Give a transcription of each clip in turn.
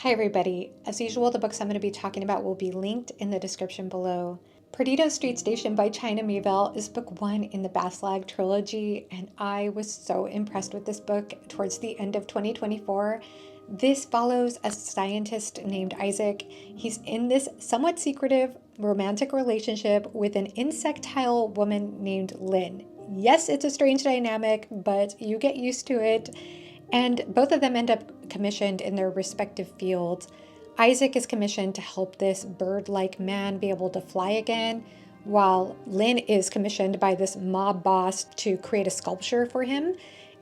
Hi everybody. As usual, the books I'm going to be talking about will be linked in the description below. Perdido Street Station by China Mieville is book 1 in the Baslag trilogy, and I was so impressed with this book towards the end of 2024. This follows a scientist named Isaac. He's in this somewhat secretive romantic relationship with an insectile woman named Lynn. Yes, it's a strange dynamic, but you get used to it. And both of them end up commissioned in their respective fields. Isaac is commissioned to help this bird-like man be able to fly again, while Lynn is commissioned by this mob boss to create a sculpture for him.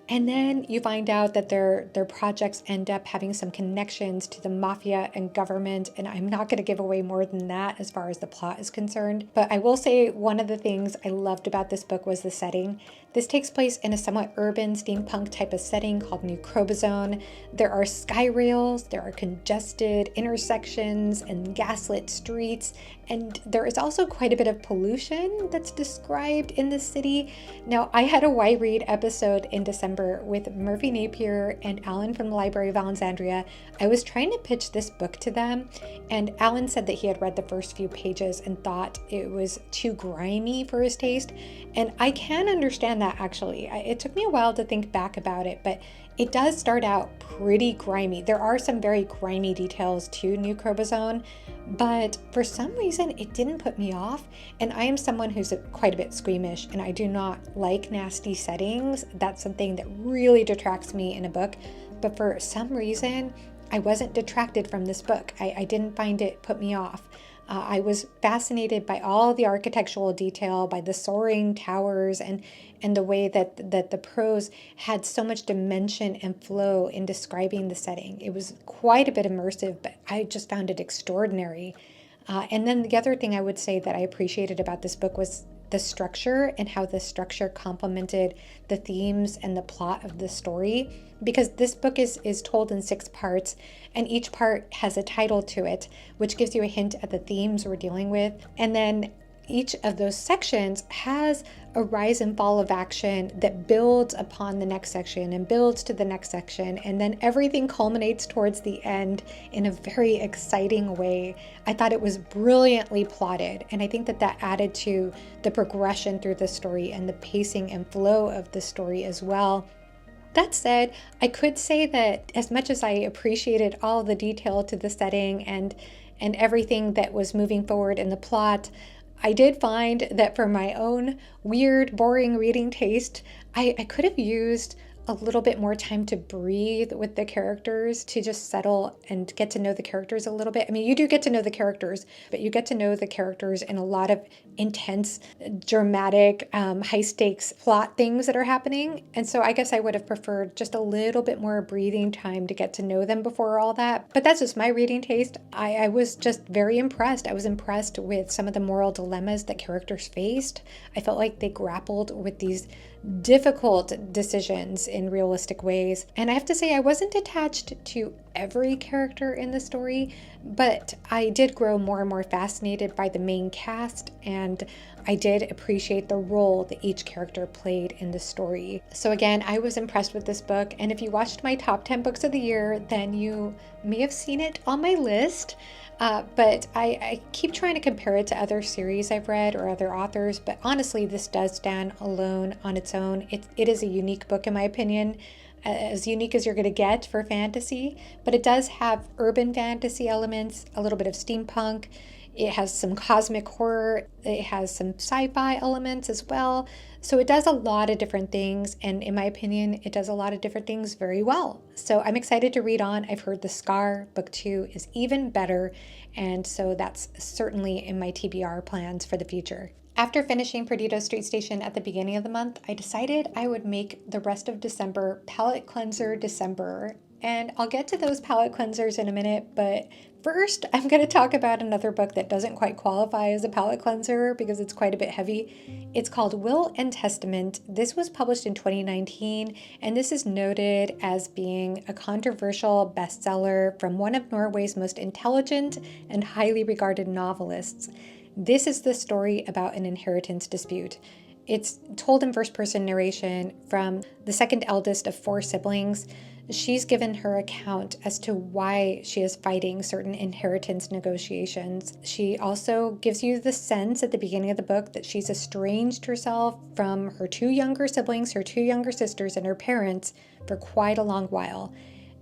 And then you find out that their projects end up having some connections to the mafia and government, and I'm not going to give away more than that as far as the plot is concerned. But I will say one of the things I loved about this book was the setting. This takes place in a somewhat urban steampunk type of setting called New Crobazone. There are sky rails, there are congested intersections and gaslit streets, and there is also quite a bit of pollution that's described in the city. Now, I had a reread episode in December with Murphy Napier and Alan from the Library of Alexandria. I was trying to pitch this book to them, and Alan said that he had read the first few pages and thought it was too grimy for his taste. And I can understand that actually. It took me a while to think back about it, but it does start out pretty grimy. There are some very grimy details to New Crobazone, but for some reason it didn't put me off. And I am someone who's quite a bit squeamish, and I do not like nasty settings. That's something that really detracts me in a book. But for some reason, I wasn't detracted from this book. I didn't find it put me off. I was fascinated by all the architectural detail, by the soaring towers, and the way that the prose had so much dimension and flow in describing the setting. It was quite a bit immersive, but I just found it extraordinary. And then the other thing I would say that I appreciated about this book was the structure and how the structure complemented the themes and the plot of the story, because this book is told in 6 parts, and each part has a title to it, which gives you a hint at the themes we're dealing with. And then each of those sections has a rise and fall of action that builds upon the next section and builds to the next section, and then everything culminates towards the end in a very exciting way. I thought it was brilliantly plotted, and I think that added to the progression through the story and the pacing and flow of the story as well. That said, I could say that as much as I appreciated all the detail to the setting and everything that was moving forward in the plot, I did find that for my own weird, boring reading taste, I could have used a little bit more time to breathe with the characters, to just settle and get to know the characters a little bit. I mean, you do get to know the characters, but you get to know the characters in a lot of intense, dramatic, high-stakes plot things that are happening. And so I guess I would have preferred just a little bit more breathing time to get to know them before all that. But that's just my reading taste. I was just very impressed. I was impressed with some of the moral dilemmas that characters faced. I felt like they grappled with these difficult decisions in realistic ways. And I have to say, I wasn't attached to every character in the story, but I did grow more and more fascinated by the main cast, and I did appreciate the role that each character played in the story. So again, I was impressed with this book, and if you watched my top 10 books of the year, then you may have seen it on my list. But I keep trying to compare it to other series I've read or other authors, but honestly, this does stand alone on its own. It is a unique book in my opinion, as unique as you're going to get for fantasy, but it does have urban fantasy elements, a little bit of steampunk. It has some cosmic horror. It has some sci-fi elements as well. So it does a lot of different things, and in my opinion, it does a lot of different things very well. So I'm excited to read on. I've heard The Scar, book 2, is even better, and so that's certainly in my TBR plans for the future. After finishing Perdido Street Station at the beginning of the month, I decided I would make the rest of December Palate Cleanser December. And I'll get to those palate cleansers in a minute, but first I'm going to talk about another book that doesn't quite qualify as a palate cleanser because it's quite a bit heavy. It's called Will and Testament. This was published in 2019, and this is noted as being a controversial bestseller from one of Norway's most intelligent and highly regarded novelists. This is the story about an inheritance dispute. It's told in first-person narration from the second eldest of 4 siblings. she's given her account as to why she is fighting certain inheritance negotiations. She also gives you the sense at the beginning of the book that she's estranged herself from her two younger siblings, her two younger sisters, and her parents for quite a long while.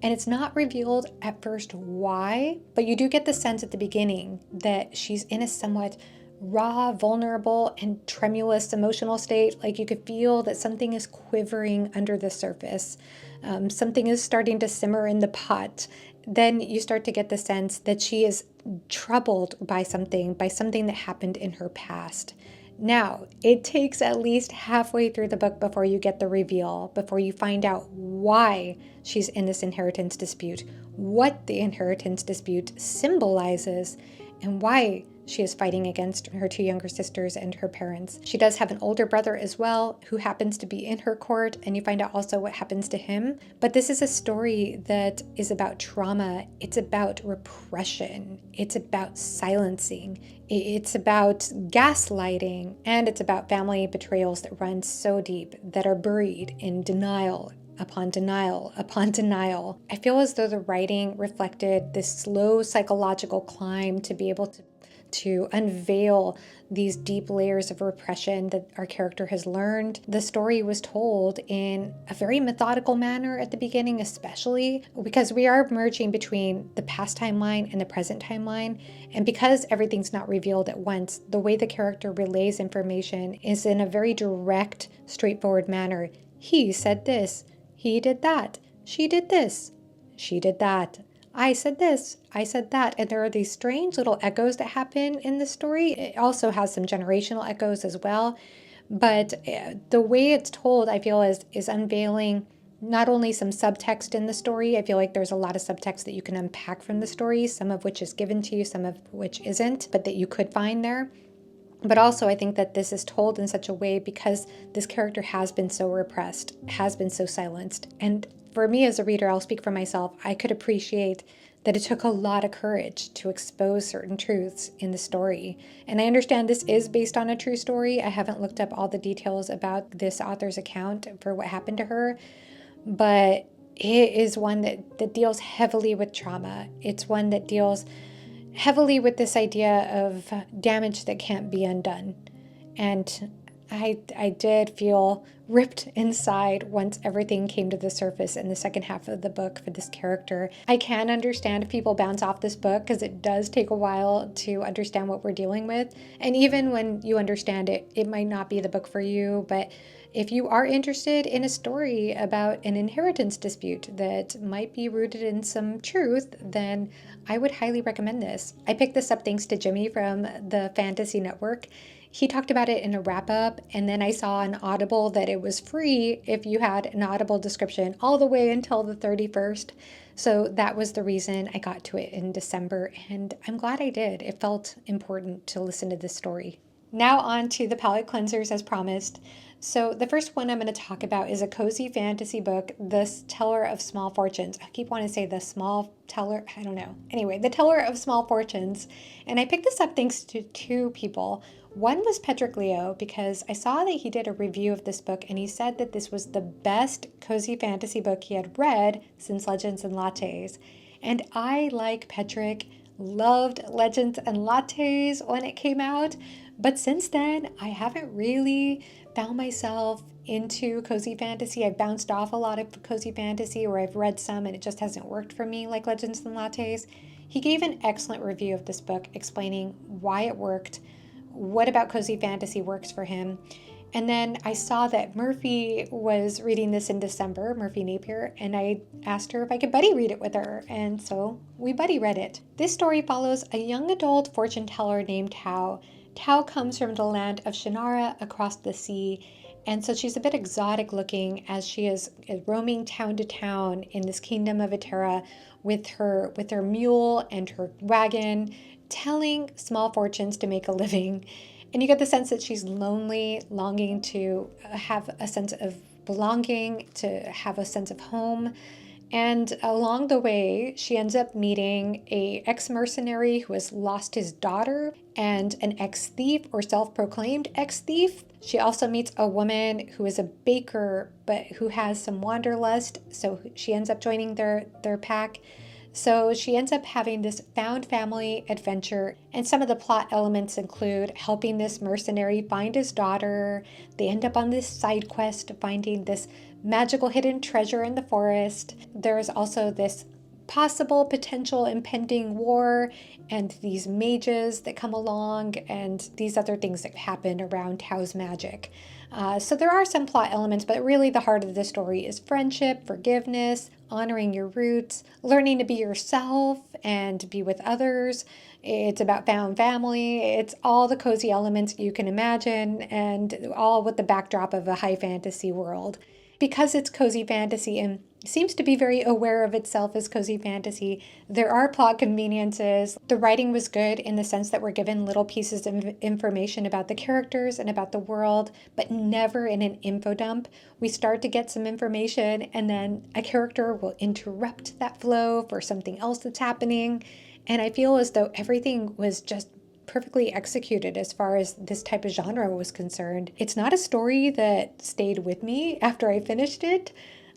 And it's not revealed at first why, but you do get the sense at the beginning that she's in a somewhat raw, vulnerable, and tremulous emotional state. Like you could feel that something is quivering under the surface. Something is starting to simmer in the pot. Then you start to get the sense that she is troubled by something that happened in her past. Now, it takes at least halfway through the book before you get the reveal, before you find out why she's in this inheritance dispute, what the inheritance dispute symbolizes, and why she is fighting against her two younger sisters and her parents. She does have an older brother as well who happens to be in her court, and you find out also what happens to him. But this is a story that is about trauma. It's about repression. It's about silencing. It's about gaslighting, and it's about family betrayals that run so deep, that are buried in denial upon denial upon denial. I feel as though the writing reflected this slow psychological climb to be able to unveil these deep layers of repression that our character has learned. The story was told in a very methodical manner at the beginning, especially because we are merging between the past timeline and the present timeline. And because everything's not revealed at once, the way the character relays information is in a very direct, straightforward manner. He said this, he did that, she did this, she did that. I said this, I said that. And there are these strange little echoes that happen in the story. It also has some generational echoes as well. But the way it's told, I feel, is unveiling not only some subtext in the story. I feel like there's a lot of subtext that you can unpack from the story, some of which is given to you, some of which isn't, but that you could find there. But also, I think that this is told in such a way because this character has been so repressed, has been so silenced. And for me as a reader, I'll speak for myself, I could appreciate that it took a lot of courage to expose certain truths in the story. And I understand this is based on a true story. I haven't looked up all the details about this author's account for what happened to her, but it is one that deals heavily with trauma. It's one that deals heavily with this idea of damage that can't be undone. And I did feel ripped inside once everything came to the surface in the second half of the book for this character. I can understand if people bounce off this book because it does take a while to understand what we're dealing with. And even when you understand it, it might not be the book for you. But if you are interested in a story about an inheritance dispute that might be rooted in some truth, then I would highly recommend this. I picked this up thanks to Jimmy from the Fantasy Network. He talked about it in a wrap-up, and then I saw on Audible that it was free if you had an Audible description all the way until the 31st. So that was the reason I got to it in December, and I'm glad I did. It felt important to listen to this story. Now on to the palate cleansers as promised. So the first one I'm going to talk about is a cozy fantasy book, The Teller of Small Fortunes. I keep wanting to say the small teller, I don't know. Anyway, The Teller of Small Fortunes. And I picked this up thanks to two people. One was Patrick Leo, because I saw that he did a review of this book and he said that this was the best cozy fantasy book he had read since Legends and Lattes. And I, like Patrick, loved Legends and Lattes when it came out. But since then, I haven't really found myself into cozy fantasy. I've bounced off a lot of cozy fantasy, or I've read some and it just hasn't worked for me like Legends and Lattes. He gave an excellent review of this book explaining why it worked, what about cozy fantasy works for him. And then I saw that Murphy was reading this in December, Murphy Napier, and I asked her if I could buddy read it with her, and so we buddy read it. This story follows a young adult fortune teller named Tao. Tao comes from the land of Shannara across the sea, and so she's a bit exotic looking as she is roaming town to town in this kingdom of Etera with her mule and her wagon, telling small fortunes to make a living. And you get the sense that she's lonely, longing to have a sense of belonging, to have a sense of home. And along the way, she ends up meeting a ex-mercenary who has lost his daughter and an ex-thief or self-proclaimed ex-thief. She also meets a woman who is a baker but who has some wanderlust, so she ends up joining their pack. So she ends up having this found family adventure, and some of the plot elements include helping this mercenary find his daughter. They end up on this side quest finding this magical hidden treasure in the forest. There's also this possible potential impending war and these mages that come along and these other things that happen around house magic. So there are some plot elements, but really the heart of the story is friendship, forgiveness, honoring your roots, learning to be yourself and be with others. It's about found family. It's all the cozy elements you can imagine and all with the backdrop of a high fantasy world. Because it's cozy fantasy and seems to be very aware of itself as cozy fantasy, there are plot conveniences. The writing was good in the sense that we're given little pieces of information about the characters and about the world, but never in an info dump. We start to get some information and then a character will interrupt that flow for something else that's happening. And I feel as though everything was just perfectly executed as far as this type of genre was concerned. It's not a story that stayed with me after I finished it,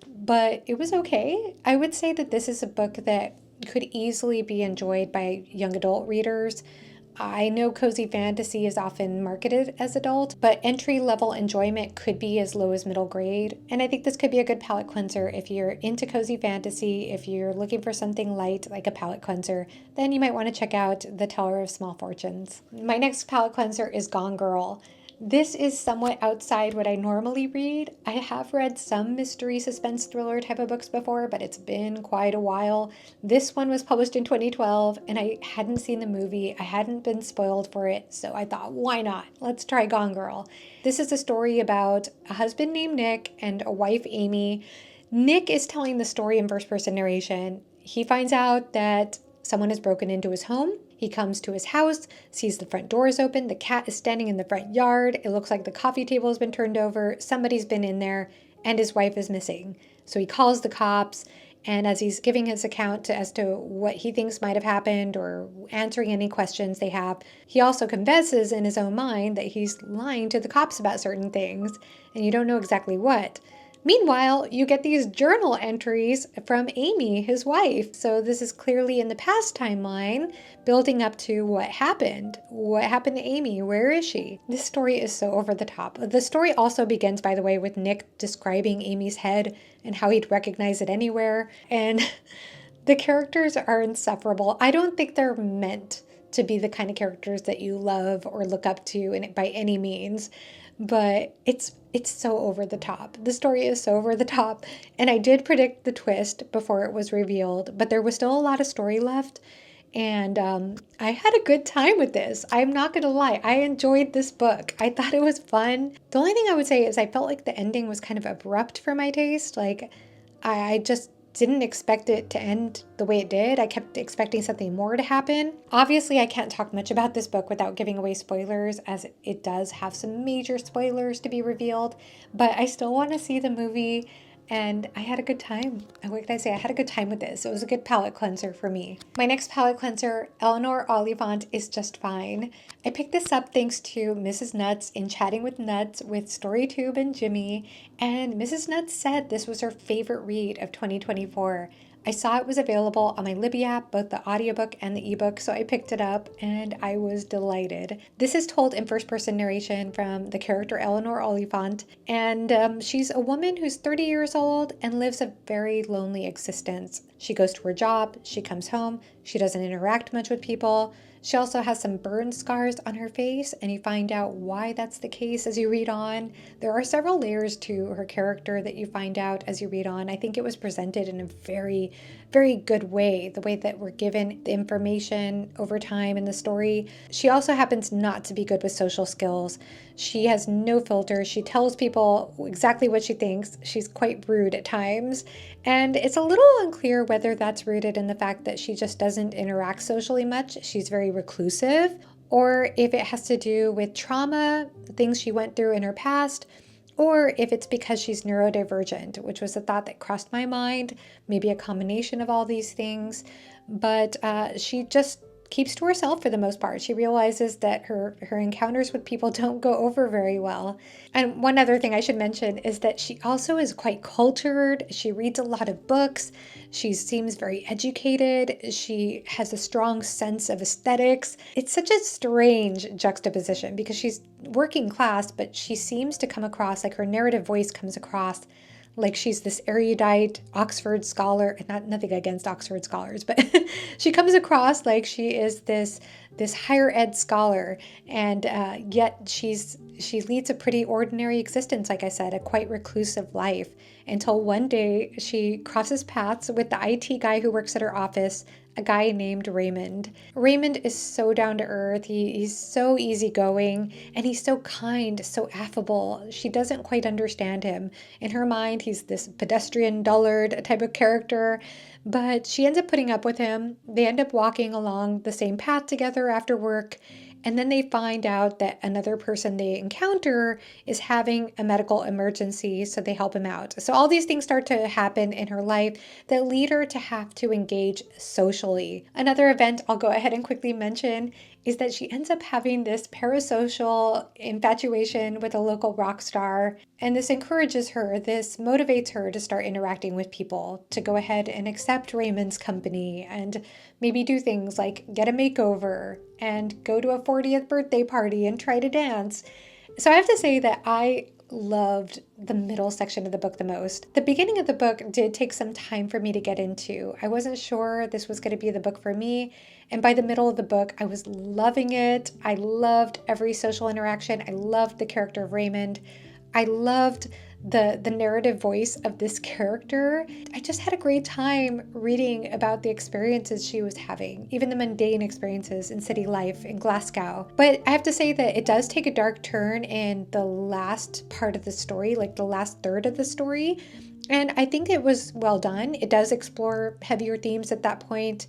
but it was okay. I would say that this is a book that could easily be enjoyed by young adult readers. I know cozy fantasy is often marketed as adult, but entry-level enjoyment could be as low as middle grade. And I think this could be a good palate cleanser if you're into cozy fantasy, if you're looking for something light like a palate cleanser, then you might want to check out The Teller of Small Fortunes. My next palate cleanser is Gone Girl. This is somewhat outside what I normally read. I have read some mystery suspense thriller type of books before, but it's been quite a while. This one was published in 2012 and I hadn't seen the movie. I hadn't been spoiled for it, so I thought, why not? Let's try Gone Girl. This is a story about a husband named Nick and a wife, Amy. Nick is telling the story in first person narration. He finds out that someone has broken into his home. He comes to his house, sees the front door is open, the cat is standing in the front yard, it looks like the coffee table has been turned over, somebody's been in there, and his wife is missing. So he calls the cops, and as he's giving his account as to what he thinks might have happened or answering any questions they have, he also confesses in his own mind that he's lying to the cops about certain things, and you don't know exactly what. Meanwhile, you get these journal entries from Amy, his wife. So this is clearly in the past timeline, building up to what happened. What happened to Amy? Where is she? This story is so over the top. The story also begins, by the way, with Nick describing Amy's head and how he'd recognize it anywhere. And the characters are insufferable. I don't think they're meant to be the kind of characters that you love or look up to by any means. But it's so over the top. The story is so over the top. And I did predict the twist before it was revealed, but there was still a lot of story left. And I had a good time with this. I'm not going to lie. I enjoyed this book. I thought it was fun. The only thing I would say is I felt like the ending was kind of abrupt for my taste. Like I just didn't expect it to end the way it did. I kept expecting something more to happen. Obviously, I can't talk much about this book without giving away spoilers, as it does have some major spoilers to be revealed, but I still want to see the movie, and I had a good time. What can I say? I had a good time with this. It was a good palate cleanser for me. My next palate cleanser, Eleanor Oliphant, is just fine. I picked this up thanks to Mrs. Nuts in Chatting with Nuts with StoryTube and Jimmy, and Mrs. Nuts said this was her favorite read of 2024. I saw it was available on my Libby app, both the audiobook and the ebook, so I picked it up and I was delighted. This is told in first-person narration from the character Eleanor Oliphant, and she's a woman who's 30 years old and lives a very lonely existence. She goes to her job, she comes home, she doesn't interact much with people. She also has some burn scars on her face, and you find out why that's the case as you read on. There are several layers to her character that you find out as you read on. I think it was presented in a very, very good way, the way that we're given the information over time in the story. She also happens not to be good with social skills. She has no filter. She tells people exactly what she thinks. She's quite rude at times. And it's a little unclear whether that's rooted in the fact that she just doesn't interact socially much. She's very reclusive, or if it has to do with trauma, things she went through in her past, or if it's because she's neurodivergent, which was a thought that crossed my mind, maybe a combination of all these things. But she just keeps to herself for the most part. She realizes that her encounters with people don't go over very well. And one other thing I should mention is that she also is quite cultured. She reads a lot of books. She seems very educated. She has a strong sense of aesthetics. It's such a strange juxtaposition because she's working class, but she seems to come across like her narrative voice comes across like she's this erudite Oxford scholar, and nothing against Oxford scholars, but she comes across like she is this higher ed scholar, and yet she leads a pretty ordinary existence, like I said, a quite reclusive life, until one day she crosses paths with the IT guy who works at her office, a guy named Raymond. Raymond is so down to earth. He's so easygoing, and he's so kind, so affable. She doesn't quite understand him. In her mind, he's this pedestrian dullard type of character, but she ends up putting up with him. They end up walking along the same path together after work, and then they find out that another person they encounter is having a medical emergency, so they help him out. So all these things start to happen in her life that lead her to have to engage socially. Another event I'll go ahead and quickly mention is that she ends up having this parasocial infatuation with a local rock star. And this encourages her, this motivates her to start interacting with people, to go ahead and accept Raymond's company and maybe do things like get a makeover and go to a 40th birthday party and try to dance. So I have to say that I loved the middle section of the book the most. The beginning of the book did take some time for me to get into. I wasn't sure this was going to be the book for me. And by the middle of the book, I was loving it. I loved every social interaction. I loved the character of Raymond. I loved the narrative voice of this character. I just had a great time reading about the experiences she was having, even the mundane experiences in city life in Glasgow. But I have to say that it does take a dark turn in the last part of the story, like the last third of the story. And I think it was well done. It does explore heavier themes at that point,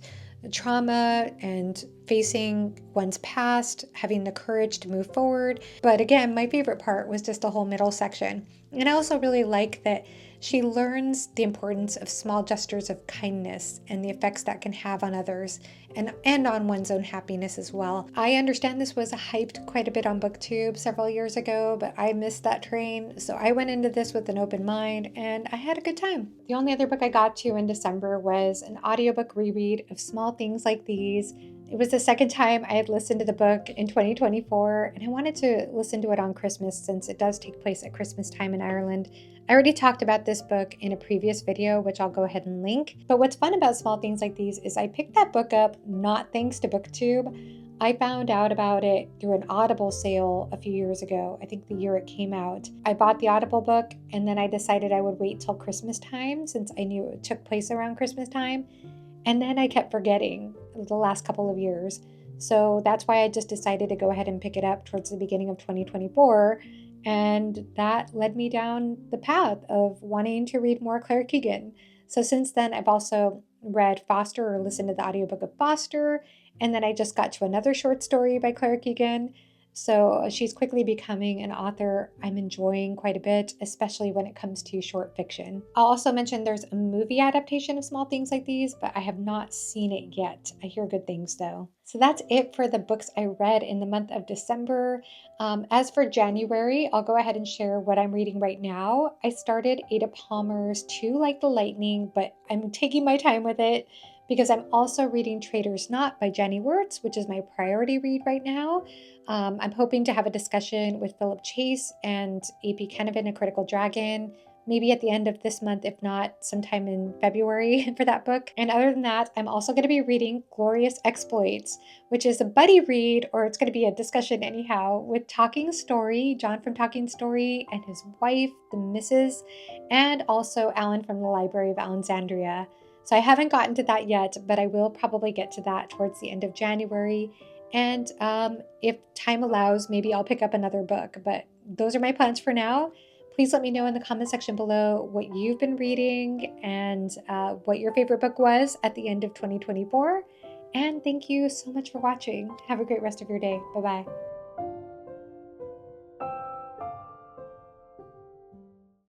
trauma and facing one's past, having the courage to move forward. But again, my favorite part was just the whole middle section. And I also really like that she learns the importance of small gestures of kindness and the effects that can have on others and on one's own happiness as well. I understand this was hyped quite a bit on BookTube several years ago, but I missed that train. So I went into this with an open mind and I had a good time. The only other book I got to in December was an audiobook reread of Small Things Like These. It was the second time I had listened to the book in 2024, and I wanted to listen to it on Christmas since it does take place at Christmas time in Ireland. I already talked about this book in a previous video, which I'll go ahead and link. But what's fun about Small Things Like These is I picked that book up not thanks to BookTube. I found out about it through an Audible sale a few years ago, I think the year it came out. I bought the Audible book, and then I decided I would wait till Christmas time since I knew it took place around Christmas time. And then I kept forgetting the last couple of years. So that's why I just decided to go ahead and pick it up towards the beginning of 2024. And that led me down the path of wanting to read more Claire Keegan. So since then, I've also read Foster or listened to the audiobook of Foster. And then I just got to another short story by Claire Keegan. So she's quickly becoming an author I'm enjoying quite a bit, especially when it comes to short fiction. I'll also mention there's a movie adaptation of Small Things Like These, but I have not seen it yet. I hear good things though. So that's it for the books I read in the month of December. As for January, I'll go ahead and share what I'm reading right now. I started Ada Palmer's Too Like the Lightning, but I'm taking my time with it because I'm also reading Trader's Knot by Jenny Wirtz, which is my priority read right now. I'm hoping to have a discussion with Philip Chase and AP Kennevan, A Critical Dragon, maybe at the end of this month, if not sometime in February for that book. And other than that, I'm also going to be reading Glorious Exploits, which is a buddy read, or it's going to be a discussion anyhow, with Talking Story, John from Talking Story, and his wife, the Mrs., and also Alan from the Library of Alexandria. So I haven't gotten to that yet, but I will probably get to that towards the end of January. And if time allows, maybe I'll pick up another book. But those are my plans for now. Please let me know in the comment section below what you've been reading and what your favorite book was at the end of 2024. And thank you so much for watching. Have a great rest of your day. Bye-bye.